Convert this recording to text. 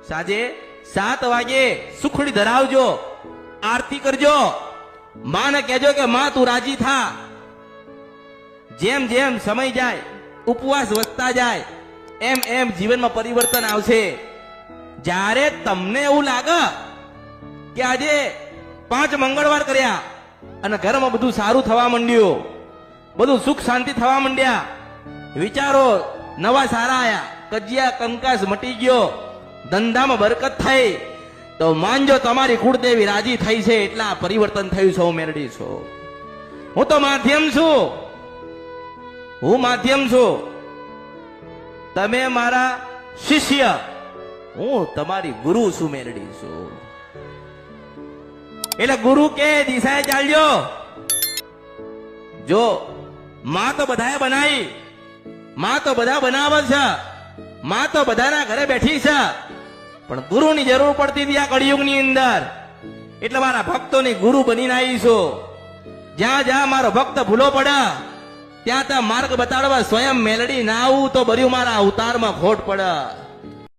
સાંજે 7 વાગે સુખડી ધરાવજો, આરતી કરજો, માને કહેજો કે માં તું રાજી થા. જેમ જેમ સમય જાય, ઉપવાસ વધતા જાય, એમ એમ જીવનમાં પરિવર્તન આવશે. જ્યારે તમને એવું લાગે કે આજે 5 મંગળવાર કર્યા અને ઘરમાં બધું સારું થવા માંડ્યું, બધું સુખ શાંતિ થવા માંડ્યા, વિચારો નવા સારા આયા, કજિયા કંકાસ મટી ગયો, ધંધામાં બરકત થઈ, તો માનજો તમારી કુળદેવી રાજી થઈ છે, એટલા પરિવર્તન થયું છે. હું મેરડી છું, હું તો માધ્યમ છું, હું માધ્યમ છું. તમે મારા શિષ્ય, હું તમારી ગુરુ છું, મેરડી છું. એટલે ગુરુ કે દિશાએ ચાલજો. જો માં તો બધાએ બનાવી, માં તો બધા બનાવે છે, માં તો બધાના ઘરે બેઠી છે, પણ ગુરુની જરૂર પડતી હતી આ કળિયુગની અંદર. એટલે મારા ભક્તોની ગુરુ બનીને આવી છું. જ્યાં જ્યાં મારો ભક્ત ભૂલો પડે ત્યાં ત્યાં માર્ગ બતાડવા સ્વયં મેલડી ના આવું તો બર્યું મારા અવતારમાં ખોટ પડે.